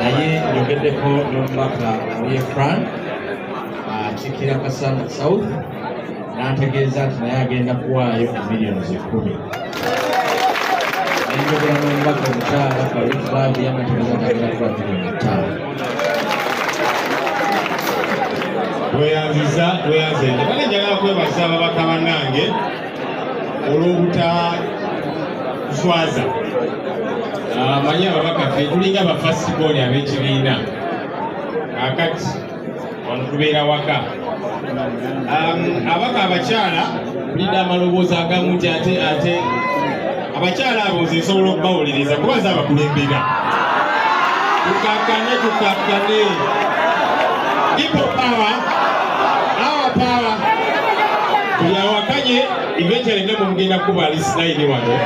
naye njogeddeko n'omubaka oye Fran Kikira Kasana South n'antegeeza nti naye agenda kuwaayo miliyoni 10. Njogera n'omubaka omukyala Farouk Babi y'amategeeza nti agenda kuwa miliyoni 5. Weyanzenze bane njagala kwebaza ababaka bannange olw'obutaswaza. Manyi ababaka ffe tulinga abafasitiboli ab'ekibiina kakati wano tubeera waka. Abaka abakyala tulidde amaloboozi agamu nti ate abakyala abo nze nsobola okubawuliriza kuba nze abakulembera. Tukakkane people power, our power. Tuli awakanye eventually ne mugenda kuba lislaini wano.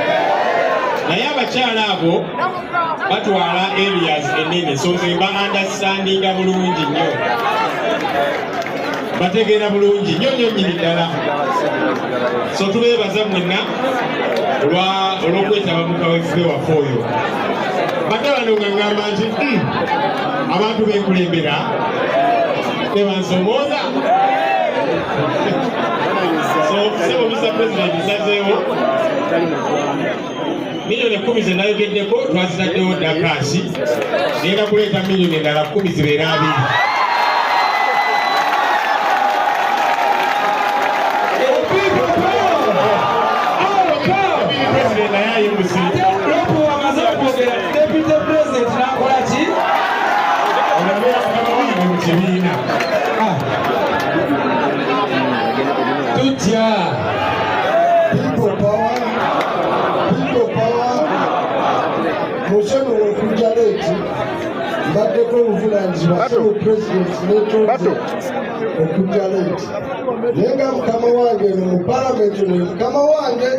Naye abakyala abo batwala areas enene so nze mba understandinga bulungi nnyo. Bategeera bulungi nnyo nnyini ddala. So tubeebaza mwenna olw'okwetaba mu kawefube waffe oyo. Batabano nga ngamba nti abantu b'enkulembera tebansomooza. So sebo Mr. President nsazeewo miliyoni 10 ze nayogeddeko twazitaddewo Dakashi ngenda kuleeta miliyoni endala 10 zibeera 2. President naye ayimusi Deputy President nakola ki? onabeera mukama wange mu kibiina. Tutya People power. Musono okujja leeti mbaddeko obuvunaanyizibwa sebo President n'etonze okujja leeti. Naye nga mukama wange eno mu palamenti ne mukama wange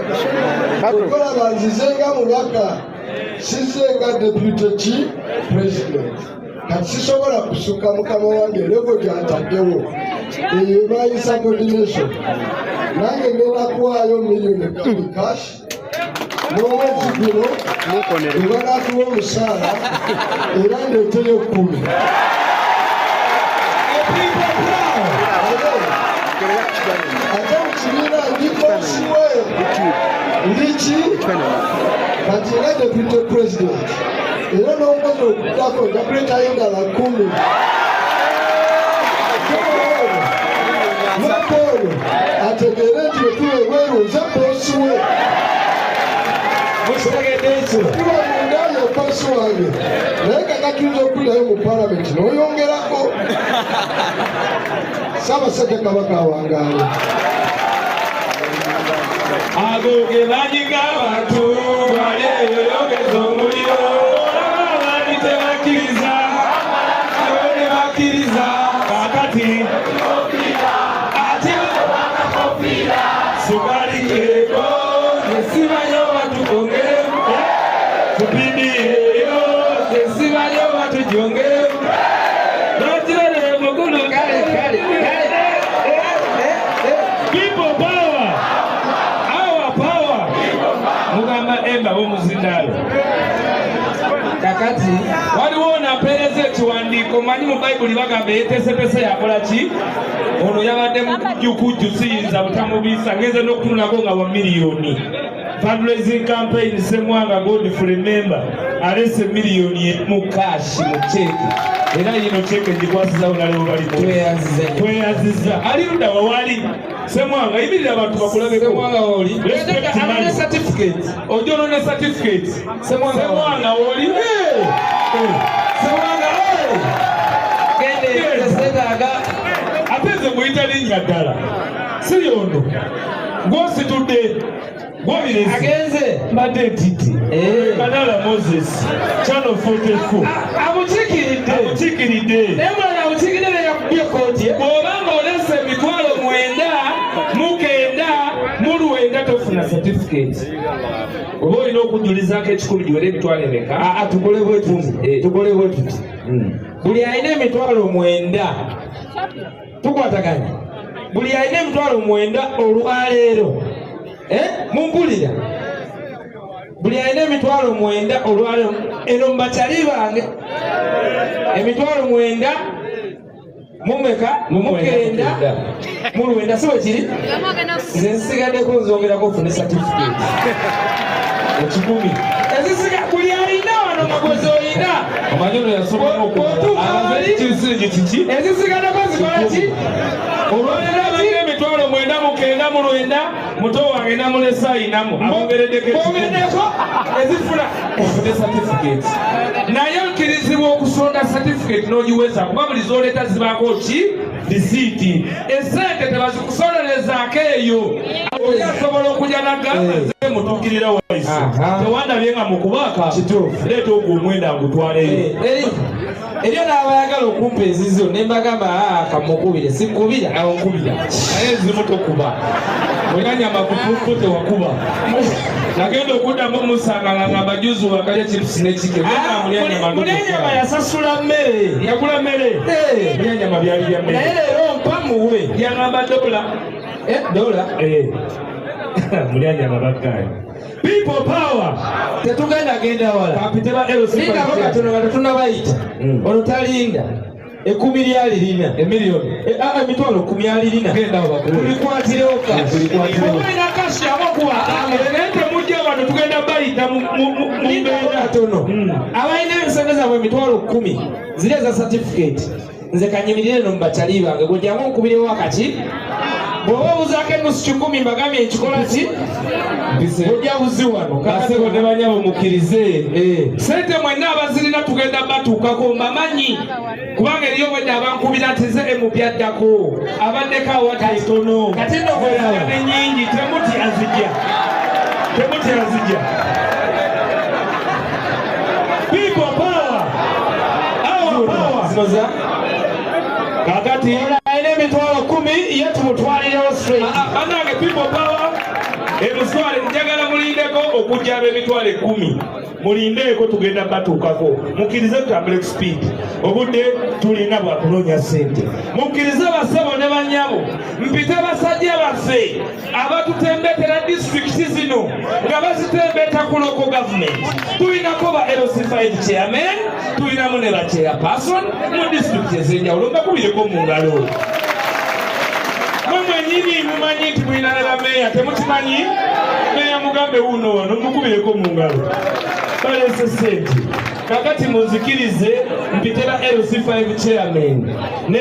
okolaba nzize nga mubaka size nga Deputy President. Kati sisobola kusukka mukama wange levo gy'ataddewo eyo bayisa coordination. Nange ngenda kuwaayo miliyoni 10 cash n'omwezi guno ebanatuwa omusaala era ndeeteyo 10. Ate mu kibiina ndikoosiwe ndiki kati nga Deputy President era n'omukozi okuddako nja kuleetayo endala 10. Paul ategeere nti wetuweebweru nze boosi we. mukitegedde ekyo Kuba mundayo boosi wange naye kakatuyinza okuddayo mu palamenti n'oyongerako. Ssaabasajja Kabaka awangaale. Ago ge banyiga abantu baleeyongeza omuliro abandi tebakkiriza abandi bakkiriza kakati ate sugalikeeko nesibayo batukongeremu tupidireyo nesibayo batujongeremu notirere mukulu kale people power our power mugamba emba w'omuzindaalo kakati waliwo napeereza ekiwandiiko manyi mu bayibuli bagamba yeteesepese yakola ki ono yabadde mukujjukujju siyinza butamubiisa ngenze n'okutunulako nga wa miliyoni fundraising campaign Ssemwanga Godfrey member alese miliyoni mu kashi mu cheki era yino cheki gikwasiza olalewo bali tweyaziza ali ludda wawali Ssemwanga yimirira abantu bakulabeko Ssemwanga oli ana certificate ojono ne certificate Ssemwanga oli Ssemwanga kende sedaga apeze muyita linnya ddala siyondo ng'ositudde gwobirezi agenze mbadde ntiti Kadala Moses Channel 44 amukikiridde naye mulala amukikiridde yakubye kooti bw'obanga olese emitwalo 9 tofuna certificate oba olina okujulizako ekikulu giwera emitwalo emeka tukole bwe tuti buli alina emitwalo 9 tukwataganya buli alina emitwalo 9 olwaleero mumpulira buli alina emitwalo 9 olwaleero eno mubakyali bange emitwalo 9 mumeka mukenda mulwenda siwe kiri nze nsigaddeko nzongerako ofune certificate ekikumi ezisiga buli alina wano magozi olina omanyi ono yasomamu ezisigaddeko zikola ki olwalera emitwalo 9 mukenda mulwenda muto wange namulesa ayinamu abongereddeko ezifuna ofune certificate naye nkirizibwa okusonda certificate n'ogiweza kuba buli zoleeta zibaako ki risiiti esente tebazikusolerezaako eyo oyasobola okujja nagamba mutuukirira waisi tewandabye nga mukubaaka leeta ogwo omwenda ngutwaleyo eryo n'abayagala okumpa ezizo ne mbagamba kamukubire sikubira awokubira naye ezimu tokuba mulanyama kutuufu tewakuba nagenda okuddamu musanga ngamba juzi wakalya chipusi n'ekike mulyanyama yasasula mmere yagula mmere mulyanyama byali bya mmere naye leero mpa muwe yangamba dola mulyanyama baggayo people power tetugenda genda wala kapitela katono katunabayita ono talinda 10 lyalirina emiliyoni emitwalo 10 alirina genda tulikwatirewo kaina kashi abakuba ente mujja wano tugenda bayita mumbeera tono abalina ensente zaabwe emitwalo 10 ziri eza certificate nze kanyimirire no mubakyali bange gwejamu nkubirewo akati bw'oba obuzaako enusu 10 mbagambye ekikola ki ojja buzi wano kasebo ne banyabo mukkirize sente mwenna abazirina tugenda batuukako mbamanyi kubanga eriyo bwedda abankubira nti ze emupyaddako abaddeko awataitono kati nno gweraane nyingi temuti azijja people power our power zinoza kakati alina emitwalo 10 ye tumutwalirewo straight banange people power emuswale njagala mulindeko okujja ab'emitwalo 10 mulindeeko tugenda batuukako mukkirize tutambule speed obudde tulina bwakunoonya ssente mukkirize basabo ne banyabo mpite basajja baffe abatutembetera disitulikiti zino nga bazitembeta ku local government tulinako ba LC5 chairman tulinamu ne ba chairperson mu disitulikiti ez'enjawulo mbakubireko mu ngalo mwenyini mumanyi nti mulina ne bameeya temukimanyi meeya mugambe wuno wano mukubireko mu ngalo balese ssente kakati munzikirize mpitera LC5 chairman ne